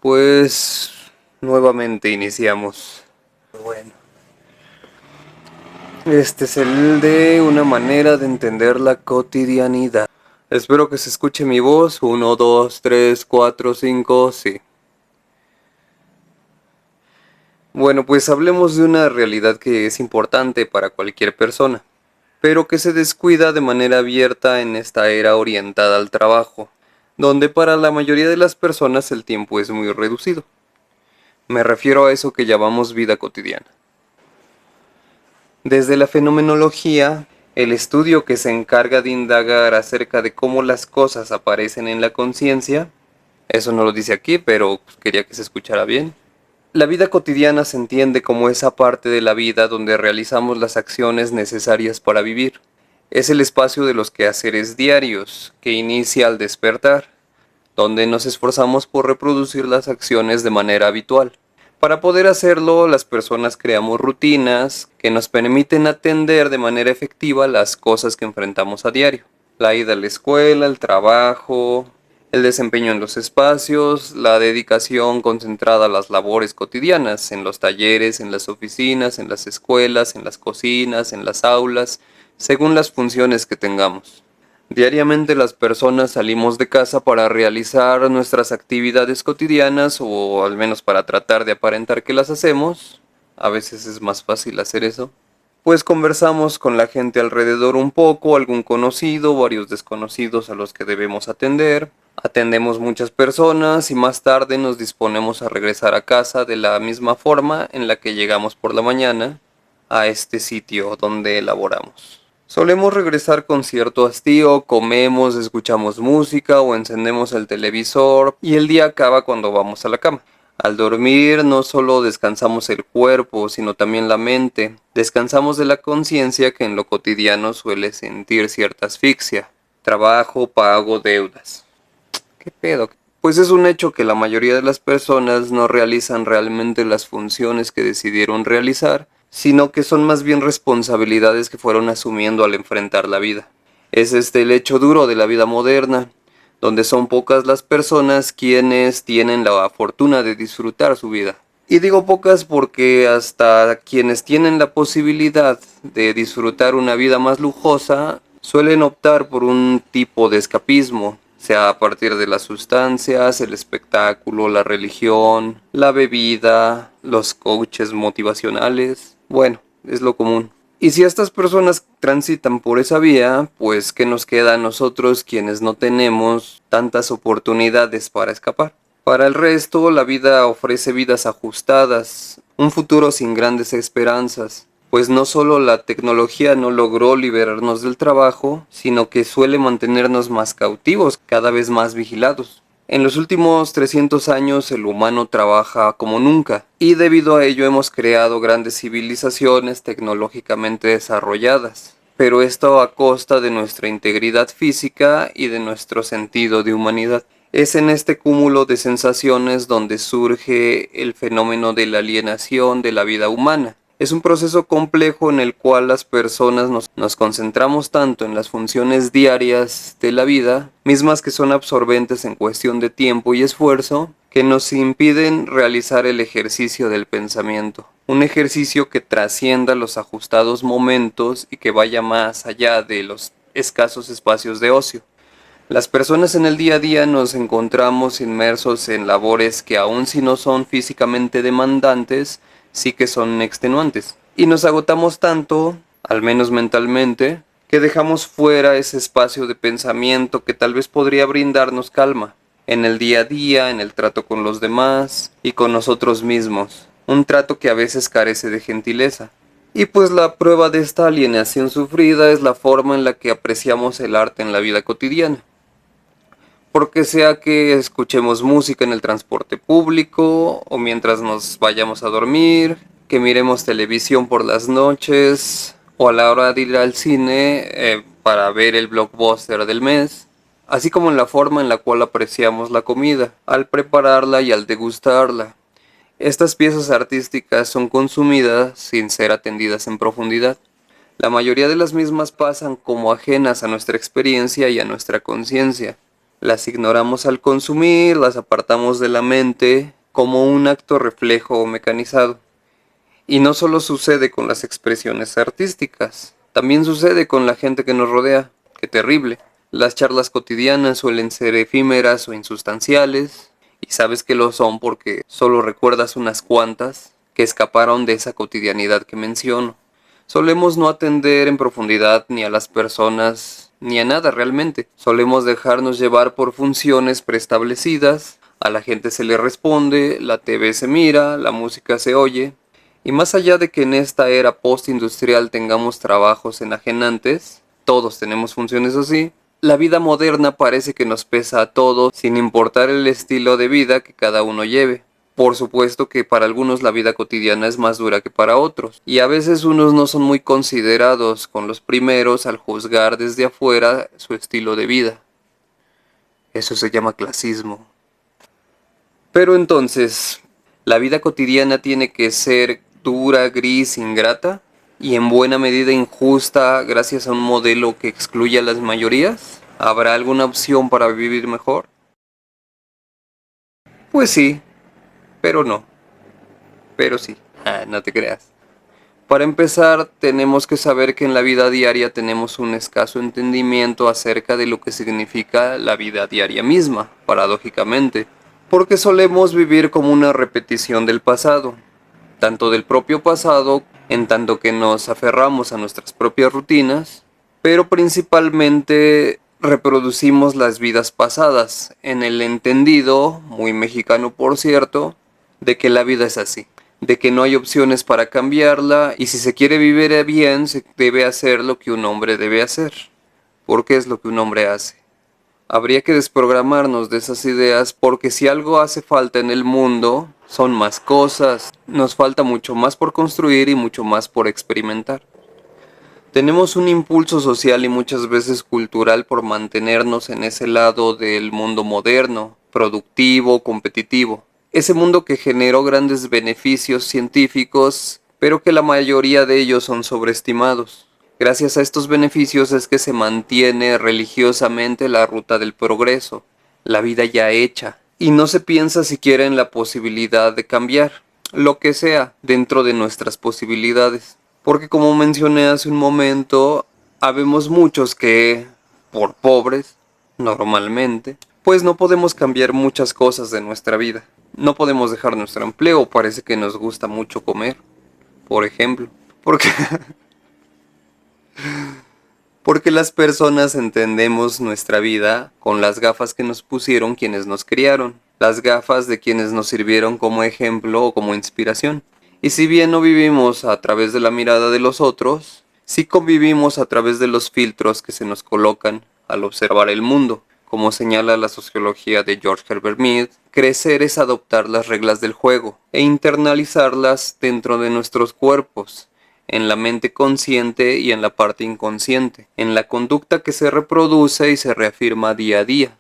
Pues nuevamente iniciamos. Bueno, este es el de una manera de entender la cotidianidad. Espero que se escuche mi voz. 1, 2, 3, 4, 5, sí. Bueno, pues hablemos de una realidad que es importante para cualquier persona, pero que se descuida de manera abierta en esta era orientada al trabajo, donde para la mayoría de las personas el tiempo es muy reducido. Me refiero a eso que llamamos vida cotidiana. Desde la fenomenología, el estudio que se encarga de indagar acerca de cómo las cosas aparecen en la conciencia, eso no lo dice aquí, pero quería que se escuchara bien. La vida cotidiana se entiende como esa parte de la vida donde realizamos las acciones necesarias para vivir. Es el espacio de los quehaceres diarios, que inicia al despertar, donde nos esforzamos por reproducir las acciones de manera habitual. Para poder hacerlo, las personas creamos rutinas que nos permiten atender de manera efectiva las cosas que enfrentamos a diario. La ida a la escuela, el trabajo, el desempeño en los espacios, la dedicación concentrada a las labores cotidianas, en los talleres, en las oficinas, en las escuelas, en las cocinas, en las aulas, según las funciones que tengamos. Diariamente las personas salimos de casa para realizar nuestras actividades cotidianas o al menos para tratar de aparentar que las hacemos. A veces es más fácil hacer eso. Pues conversamos con la gente alrededor un poco, algún conocido, varios desconocidos a los que debemos atender. Atendemos muchas personas y más tarde nos disponemos a regresar a casa de la misma forma en la que llegamos por la mañana a este sitio donde elaboramos. Solemos regresar con cierto hastío, comemos, escuchamos música o encendemos el televisor y el día acaba cuando vamos a la cama. Al dormir no solo descansamos el cuerpo, sino también la mente. Descansamos de la conciencia que en lo cotidiano suele sentir cierta asfixia. Trabajo, pago, deudas. ¿Qué pedo? Pues es un hecho que la mayoría de las personas no realizan realmente las funciones que decidieron realizar, sino que son más bien responsabilidades que fueron asumiendo al enfrentar la vida. Es el hecho duro de la vida moderna, donde son pocas las personas quienes tienen la fortuna de disfrutar su vida. Y digo pocas porque hasta quienes tienen la posibilidad de disfrutar una vida más lujosa suelen optar por un tipo de escapismo, sea a partir de las sustancias, el espectáculo, la religión, la bebida, los coaches motivacionales. Bueno, es lo común. Y si estas personas transitan por esa vía, pues ¿qué nos queda a nosotros quienes no tenemos tantas oportunidades para escapar? Para el resto, la vida ofrece vidas ajustadas, un futuro sin grandes esperanzas, pues no solo la tecnología no logró liberarnos del trabajo, sino que suele mantenernos más cautivos, cada vez más vigilados. En los últimos 300 años el humano trabaja como nunca, y debido a ello hemos creado grandes civilizaciones tecnológicamente desarrolladas, pero esto a costa de nuestra integridad física y de nuestro sentido de humanidad. Es en este cúmulo de sensaciones donde surge el fenómeno de la alienación de la vida humana. Es un proceso complejo en el cual las personas nos concentramos tanto en las funciones diarias de la vida, mismas que son absorbentes en cuestión de tiempo y esfuerzo, que nos impiden realizar el ejercicio del pensamiento. Un ejercicio que trascienda los ajustados momentos y que vaya más allá de los escasos espacios de ocio. Las personas en el día a día nos encontramos inmersos en labores que aun si no son físicamente demandantes, sí que son extenuantes. Y nos agotamos tanto, al menos mentalmente, que dejamos fuera ese espacio de pensamiento que tal vez podría brindarnos calma, en el día a día, en el trato con los demás y con nosotros mismos. Un trato que a veces carece de gentileza. Y pues la prueba de esta alienación sufrida es la forma en la que apreciamos el arte en la vida cotidiana. Porque sea que escuchemos música en el transporte público o mientras nos vayamos a dormir, que miremos televisión por las noches o a la hora de ir al cine para ver el blockbuster del mes, así como en la forma en la cual apreciamos la comida, al prepararla y al degustarla. Estas piezas artísticas son consumidas sin ser atendidas en profundidad. La mayoría de las mismas pasan como ajenas a nuestra experiencia y a nuestra conciencia. Las ignoramos al consumir, las apartamos de la mente como un acto reflejo o mecanizado. Y no solo sucede con las expresiones artísticas, también sucede con la gente que nos rodea. ¡Qué terrible! Las charlas cotidianas suelen ser efímeras o insustanciales, y sabes que lo son porque solo recuerdas unas cuantas que escaparon de esa cotidianidad que menciono. Solemos no atender en profundidad ni a las personas ni a nada realmente. Solemos dejarnos llevar por funciones preestablecidas, a la gente se le responde, la TV se mira, la música se oye. Y más allá de que en esta era postindustrial tengamos trabajos enajenantes, todos tenemos funciones así, la vida moderna parece que nos pesa a todos sin importar el estilo de vida que cada uno lleve. Por supuesto que para algunos la vida cotidiana es más dura que para otros, y a veces unos no son muy considerados con los primeros al juzgar desde afuera su estilo de vida. Eso se llama clasismo. Pero entonces, ¿la vida cotidiana tiene que ser dura, gris, ingrata y en buena medida injusta gracias a un modelo que excluye a las mayorías? ¿Habrá alguna opción para vivir mejor? Pues sí, pero no, pero sí. No te creas. Para empezar, tenemos que saber que en la vida diaria tenemos un escaso entendimiento acerca de lo que significa la vida diaria misma, paradójicamente, porque solemos vivir como una repetición del pasado, tanto del propio pasado, en tanto que nos aferramos a nuestras propias rutinas, pero principalmente reproducimos las vidas pasadas, en el entendido, muy mexicano por cierto, de que la vida es así, de que no hay opciones para cambiarla y si se quiere vivir bien se debe hacer lo que un hombre debe hacer, porque es lo que un hombre hace. Habría que desprogramarnos de esas ideas porque si algo hace falta en el mundo, son más cosas. Nos falta mucho más por construir y mucho más por experimentar. Tenemos un impulso social y muchas veces cultural por mantenernos en ese lado del mundo moderno, productivo, competitivo. Ese mundo que generó grandes beneficios científicos, pero que la mayoría de ellos son sobreestimados. Gracias a estos beneficios es que se mantiene religiosamente la ruta del progreso, la vida ya hecha, y no se piensa siquiera en la posibilidad de cambiar, lo que sea, dentro de nuestras posibilidades. Porque como mencioné hace un momento, habemos muchos que, por pobres, normalmente, pues no podemos cambiar muchas cosas de nuestra vida. No podemos dejar nuestro empleo, parece que nos gusta mucho comer, por ejemplo. Porque Porque las personas entendemos nuestra vida con las gafas que nos pusieron quienes nos criaron, las gafas de quienes nos sirvieron como ejemplo o como inspiración. Y si bien no vivimos a través de la mirada de los otros, sí convivimos a través de los filtros que se nos colocan al observar el mundo. Como señala la sociología de George Herbert Mead, crecer es adoptar las reglas del juego e internalizarlas dentro de nuestros cuerpos, en la mente consciente y en la parte inconsciente, en la conducta que se reproduce y se reafirma día a día.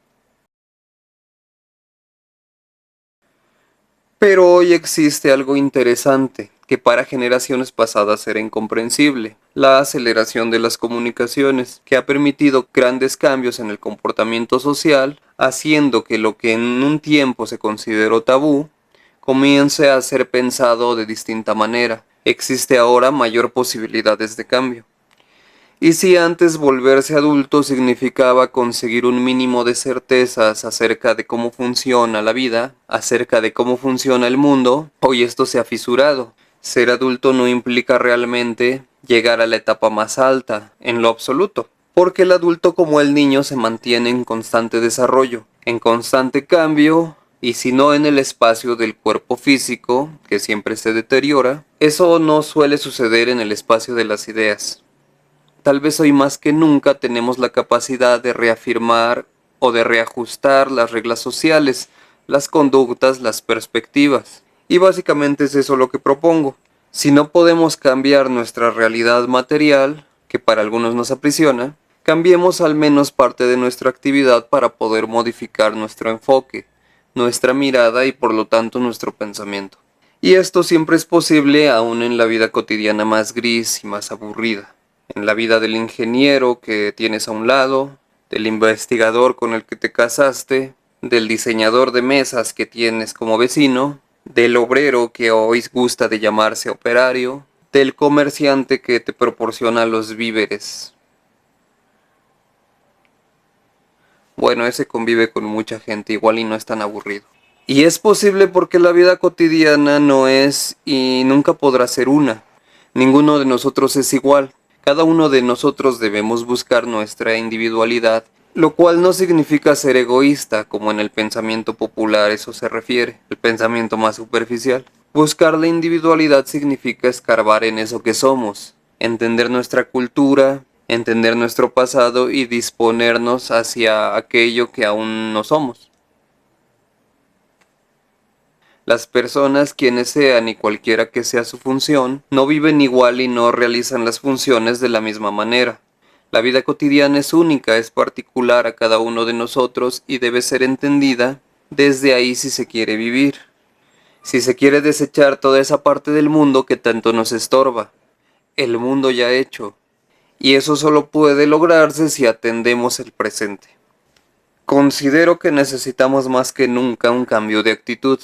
Pero hoy existe algo interesante que para generaciones pasadas era incomprensible, la aceleración de las comunicaciones, que ha permitido grandes cambios en el comportamiento social, haciendo que lo que en un tiempo se consideró tabú, comience a ser pensado de distinta manera. Existe ahora mayor posibilidades de cambio. Y si antes volverse adulto significaba conseguir un mínimo de certezas acerca de cómo funciona la vida, acerca de cómo funciona el mundo, hoy esto se ha fisurado. Ser adulto no implica realmente llegar a la etapa más alta, en lo absoluto, porque el adulto como el niño se mantiene en constante desarrollo, en constante cambio, y si no en el espacio del cuerpo físico, que siempre se deteriora, eso no suele suceder en el espacio de las ideas. Tal vez hoy más que nunca tenemos la capacidad de reafirmar o de reajustar las reglas sociales, las conductas, las perspectivas. Y básicamente es eso lo que propongo. Si no podemos cambiar nuestra realidad material, que para algunos nos aprisiona, cambiemos al menos parte de nuestra actividad para poder modificar nuestro enfoque, nuestra mirada y por lo tanto nuestro pensamiento. Y esto siempre es posible aún en la vida cotidiana más gris y más aburrida. En la vida del ingeniero que tienes a un lado, del investigador con el que te casaste, del diseñador de mesas que tienes como vecino, del obrero que hoy gusta de llamarse operario, del comerciante que te proporciona los víveres. Bueno, ese convive con mucha gente igual y no es tan aburrido. Y es posible porque la vida cotidiana no es y nunca podrá ser una. Ninguno de nosotros es igual. Cada uno de nosotros debemos buscar nuestra individualidad, lo cual no significa ser egoísta, como en el pensamiento popular eso se refiere, el pensamiento más superficial. Buscar la individualidad significa escarbar en eso que somos, entender nuestra cultura, entender nuestro pasado y disponernos hacia aquello que aún no somos. Las personas, quienes sean y cualquiera que sea su función, no viven igual y no realizan las funciones de la misma manera. La vida cotidiana es única, es particular a cada uno de nosotros y debe ser entendida desde ahí si se quiere vivir. Si se quiere desechar toda esa parte del mundo que tanto nos estorba, el mundo ya hecho, y eso solo puede lograrse si atendemos el presente. Considero que necesitamos más que nunca un cambio de actitud,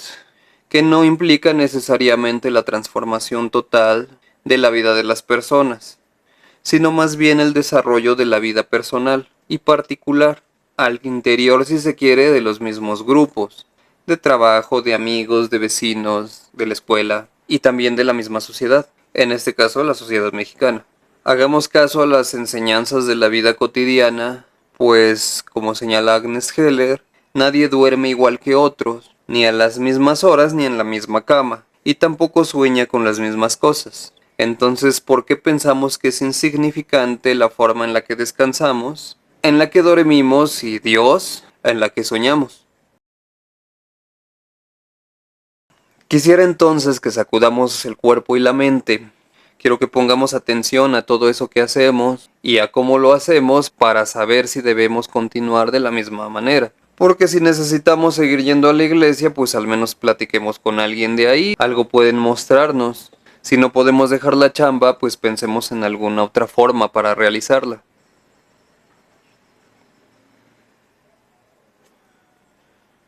que no implica necesariamente la transformación total de la vida de las personas, sino más bien el desarrollo de la vida personal y particular, al interior si se quiere de los mismos grupos, de trabajo, de amigos, de vecinos, de la escuela y también de la misma sociedad, en este caso la sociedad mexicana. Hagamos caso a las enseñanzas de la vida cotidiana, pues, como señala Agnes Heller, nadie duerme igual que otros, ni a las mismas horas ni en la misma cama, y tampoco sueña con las mismas cosas. Entonces, ¿por qué pensamos que es insignificante la forma en la que descansamos, en la que dormimos y Dios, en la que soñamos? Quisiera entonces que sacudamos el cuerpo y la mente. Quiero que pongamos atención a todo eso que hacemos y a cómo lo hacemos para saber si debemos continuar de la misma manera. Porque si necesitamos seguir yendo a la iglesia, pues al menos platiquemos con alguien de ahí, algo pueden mostrarnos. Si no podemos dejar la chamba, pues pensemos en alguna otra forma para realizarla.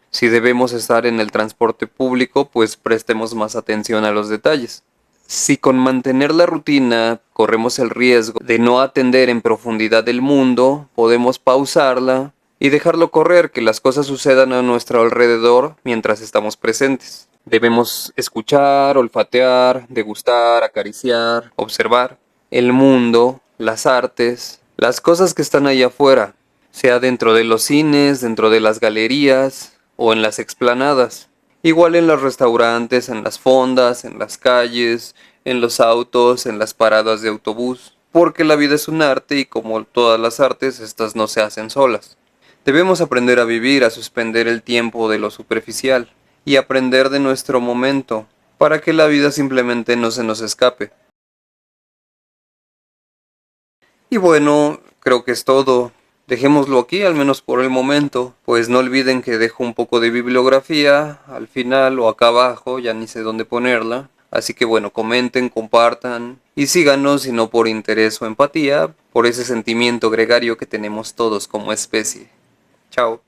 Si debemos estar en el transporte público, pues prestemos más atención a los detalles. Si con mantener la rutina corremos el riesgo de no atender en profundidad el mundo, podemos pausarla y dejarlo correr, que las cosas sucedan a nuestro alrededor mientras estamos presentes. Debemos escuchar, olfatear, degustar, acariciar, observar el mundo, las artes, las cosas que están allá afuera, sea dentro de los cines, dentro de las galerías o en las explanadas. Igual en los restaurantes, en las fondas, en las calles, en los autos, en las paradas de autobús. Porque la vida es un arte y como todas las artes, estas no se hacen solas. Debemos aprender a vivir, a suspender el tiempo de lo superficial y aprender de nuestro momento, para que la vida simplemente no se nos escape. Y bueno, creo que es todo. Dejémoslo aquí, al menos por el momento, pues no olviden que dejo un poco de bibliografía al final o acá abajo, ya ni sé dónde ponerla. Así que bueno, comenten, compartan y síganos, si no por interés o empatía, por ese sentimiento gregario que tenemos todos como especie. Chao.